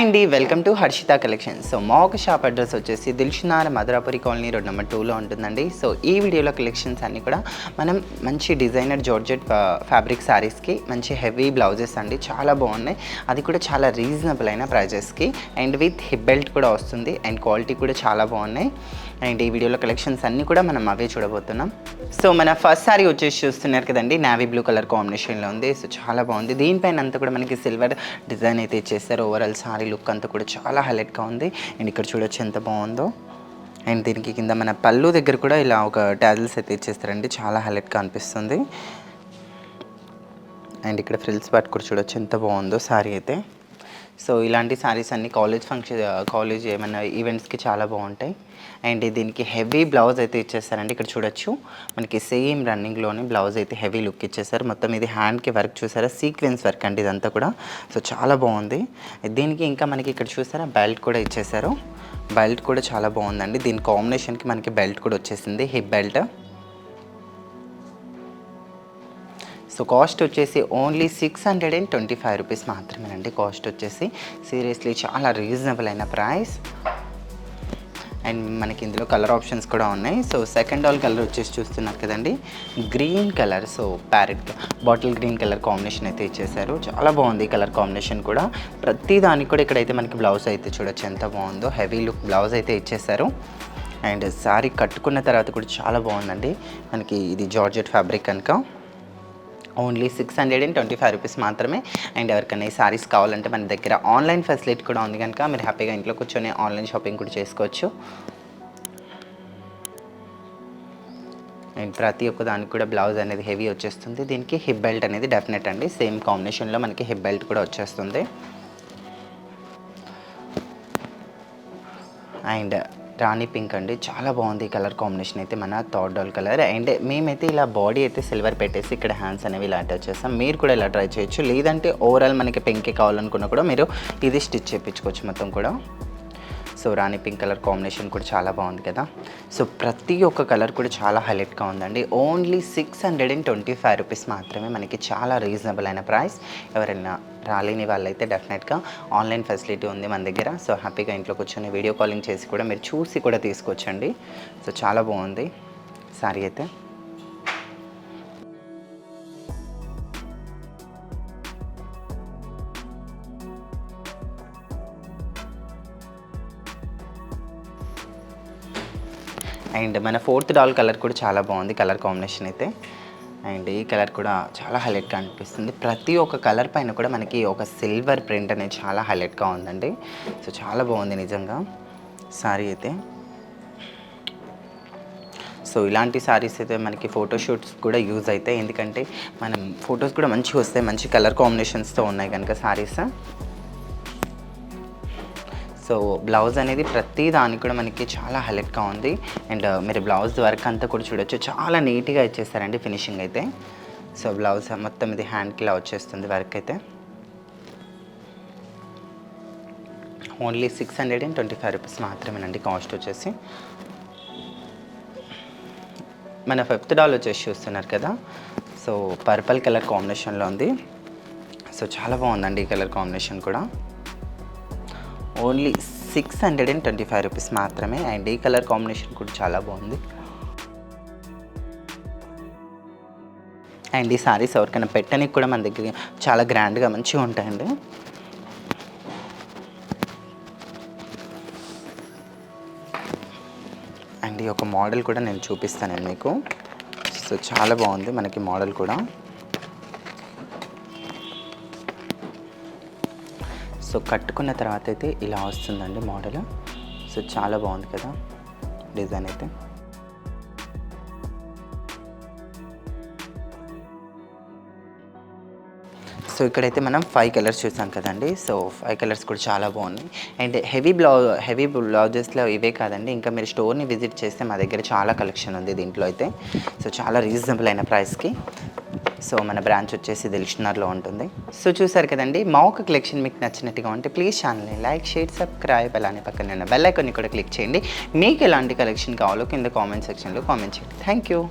అండి, welcome to Harshita collection. So మా ఒక షాప్ అడ్రస్ వచ్చేసి Dilsukhnagar Madhurapuri colony road number 2లో ఉంటుందండి. సో ఈ వీడియోలో కలెక్షన్స్ అన్నీ కూడా మనం మంచి డిజైనర్ జార్జెట్ ఫ్యాబ్రిక్ శారీస్కి మంచి హెవీ బ్లౌజెస్ అండి, చాలా బాగున్నాయి. అది కూడా చాలా రీజనబుల్ అయిన ప్రైజెస్కి అండ్ విత్ హిప్ బెల్ట్ కూడా వస్తుంది అండ్ క్వాలిటీ కూడా చాలా బాగున్నాయి. అండ్ ఈ వీడియోలో కలెక్షన్స్ అన్నీ కూడా మనం అవే చూడబోతున్నాం. సో మన ఫస్ట్ శారీ వచ్చేసి చూస్తున్నారు కదండి, నావీ బ్లూ కలర్ కాంబినేషన్లో ఉంది. సో చాలా బాగుంది. దీనిపైన అంతా కూడా మనకి సిల్వర్ డిజైన్ అయితే ఇచ్చేస్తారు. ఓవరాల్ శారీ లుక్ అంతా కూడా చాలా హైలైట్గా ఉంది. అండ్ ఇక్కడ చూడొచ్చు ఎంత బాగుందో. అండ్ దీనికి కింద మన పళ్ళు దగ్గర కూడా ఇలా ఒక టాజిల్స్ అయితే ఇచ్చేస్తారండి, చాలా హైలైట్గా అనిపిస్తుంది. అండ్ ఇక్కడ ఫ్రిల్స్ పార్ట్ కూడా చూడొచ్చు ఎంత బాగుందో శారీ అయితే. సో ఇలాంటి శారీస్ అన్ని కాలేజ్ ఏమైనా ఈవెంట్స్కి చాలా బాగుంటాయి. అండ్ దీనికి హెవీ బ్లౌజ్ అయితే ఇచ్చేస్తారండి. ఇక్కడ చూడొచ్చు మనకి సేమ్ రన్నింగ్లోనే బ్లౌజ్ అయితే హెవీ లుక్ ఇచ్చేస్తారు. మొత్తం ఇది హ్యాండ్కి వర్క్ చూసారా, సీక్వెన్స్ వర్క్ అండి ఇదంతా కూడా. సో చాలా బాగుంది. దీనికి ఇంకా మనకి ఇక్కడ చూసారా బెల్ట్ కూడా ఇచ్చేసారు. బెల్ట్ కూడా చాలా బాగుందండి. దీని కాంబినేషన్కి మనకి బెల్ట్ కూడా వచ్చేసింది, హిప్ బెల్ట్. సో కాస్ట్ వచ్చేసి ఓన్లీ 625 రూపీస్ మాత్రమేనండి. కాస్ట్ వచ్చేసి సీరియస్లీ చాలా రీజనబుల్ అయిన ప్రైస్. అండ్ మనకి ఇందులో కలర్ ఆప్షన్స్ కూడా ఉన్నాయి. సో సెకండ్ కలర్ వచ్చేసి చూస్తున్నారు కదండి, green colour. So parrot bottle green colour combination అయితే ఇచ్చేసారు. చాలా బాగుంది ఈ కలర్ కాంబినేషన్ కూడా. ప్రతి దానికి కూడా ఇక్కడైతే మనకి బ్లౌజ్ అయితే చూడొచ్చు ఎంత బాగుందో. హెవీ లుక్ బ్లౌజ్ అయితే ఇచ్చేసారు. అండ్ శారీ కట్టుకున్న తర్వాత కూడా చాలా బాగుందండి. మనకి ఇది జార్జెట్ ఫ్యాబ్రిక్ కనుక ఓన్లీ 625 రూపీస్ మాత్రమే. అండ్ ఎవరికైనా ఈ సారీస్ కావాలంటే మన దగ్గర ఆన్లైన్ ఫెసిలిటీ కూడా ఉంది కనుక మీరు హ్యాపీగా ఇంట్లో కూర్చొని ఆన్లైన్ షాపింగ్ కూడా చేసుకోవచ్చు. అండ్ ప్రతి ఒక్క దానికి కూడా బ్లౌజ్ అనేది హెవీ వచ్చేస్తుంది. దీనికి హిప్ బెల్ట్ అనేది డెఫినెట్ అండి, సేమ్ కాంబినేషన్లో మనకి హిప్ బెల్ట్ కూడా వచ్చేస్తుంది. అండ్ రాణి పింక్ అండి, చాలా బాగుంది ఈ కలర్ కాంబినేషన్ అయితే. మన థర్డ్ కలర్. అండ్ మేమైతే ఇలా బాడీ అయితే సిల్వర్ పెట్టేసి ఇక్కడ హ్యాండ్స్ అనేవి ఇలా అటాచ్ చేస్తాం. మీరు కూడా ఇలా ట్రై చేయొచ్చు. లేదంటే ఓవరాల్ మనకి పింకే కావాలనుకున్నా కూడా మీరు ఇది స్టిచ్ చేయించుకోవచ్చు మొత్తం కూడా. సో రాణి పింక్ కలర్ కాంబినేషన్ కూడా చాలా బాగుంది కదా. సో ప్రతి ఒక్క కలర్ కూడా చాలా హైలైట్గా ఉందండి. ఓన్లీ 625 రూపీస్ మాత్రమే, మనకి చాలా రీజనబుల్ అయిన ప్రైస్. ఎవరైనా రాలేని వాళ్ళైతే డెఫినెట్గా ఆన్లైన్ ఫెసిలిటీ ఉంది మన దగ్గర. సో హ్యాపీగా ఇంట్లో కూర్చొని వీడియో కాలింగ్ చేసి కూడా మీరు చూసి కూడా తీసుకోవచ్చండి. సో చాలా బాగుంది శారీ అయితే. అండ్ మన ఫోర్త్ కలర్ కూడా చాలా బాగుంది కలర్ కాంబినేషన్ అయితే. అండ్ ఈ కలర్ కూడా చాలా హైలైట్గా అనిపిస్తుంది. ప్రతి ఒక్క కలర్ పైన కూడా మనకి ఒక సిల్వర్ ప్రింట్ అనేది చాలా హైలైట్గా ఉందండి. సో చాలా బాగుంది నిజంగా శారీ అయితే. సో ఇలాంటి శారీస్ అయితే మనకి ఫోటోషూట్స్ కూడా యూజ్ అవుతాయి, ఎందుకంటే మనం ఫొటోస్ కూడా మంచిగా వస్తాయి. మంచి కలర్ కాంబినేషన్స్తో ఉన్నాయి కనుక శారీస్. సో బ్లౌజ్ అనేది ప్రతి దానికి కూడా మనకి చాలా హైలైట్గా ఉంది. అండ్ మీరు బ్లౌజ్ వర్క్ అంతా కూడా చూడొచ్చు, చాలా నీట్గా ఇచ్చేస్తారండి ఫినిషింగ్ అయితే. సో బ్లౌజ్ మొత్తం ఇది హ్యాండ్కి ఇలా వచ్చేస్తుంది వర్క్ అయితే. ఓన్లీ 625 రూపీస్ మాత్రమేనండి కాస్ట్ వచ్చేసి. మన ఫిఫ్త్ వచ్చేసి చూస్తున్నారు కదా, సో పర్పుల్ కలర్ కాంబినేషన్లో ఉంది. సో చాలా బాగుందండి ఈ కలర్ కాంబినేషన్ కూడా. ఓన్లీ 625 రూపీస్ మాత్రమే. అండ్ ఈ కలర్ కాంబినేషన్ కూడా చాలా బాగుంది. అండ్ ఈ సారీస్ ఎవరికైనా పెట్టడానికి కూడా మన దగ్గర చాలా గ్రాండ్గా మంచిగా ఉంటాయండి. అండ్ ఈ ఒక మోడల్ కూడా నేను చూపిస్తాను మీకు. సో చాలా బాగుంది మనకి మోడల్ కూడా. సో కట్టుకున్న తర్వాత అయితే ఇలా వస్తుందండి మోడల్. సో చాలా బాగుంది కదా డిజైన్ అయితే. సో ఇక్కడైతే మనం 5 కలర్స్ చూసాం కదండి. సో 5 కలర్స్ కూడా చాలా బాగున్నాయి. అండ్ హెవీ బ్లౌజెస్లో ఇవే కాదండి, ఇంకా మీరు స్టోర్ని విజిట్ చేస్తే మా దగ్గర చాలా కలెక్షన్ ఉంది దీంట్లో అయితే. సో చాలా రీజనబుల్ అయిన ప్రైస్కి. సో మన బ్రాంచ్ వచ్చేసి దిల్షునార్లో ఉంటుంది. సో చూసారు కదండి, మా ఒక కలెక్షన్ మీకు నచ్చినట్టుగా ఉంటే ప్లీజ్ ఛానల్ని లైక్, షేర్, సబ్స్క్రైబ్, అలానే పక్కన ఉన్న బెల్ ఐకాన్ని కూడా క్లిక్ చేయండి. మీకు ఎలాంటి కలెక్షన్ కావాలో కింద కామెంట్ సెక్షన్లో కామెంట్ చేయండి. Thank you.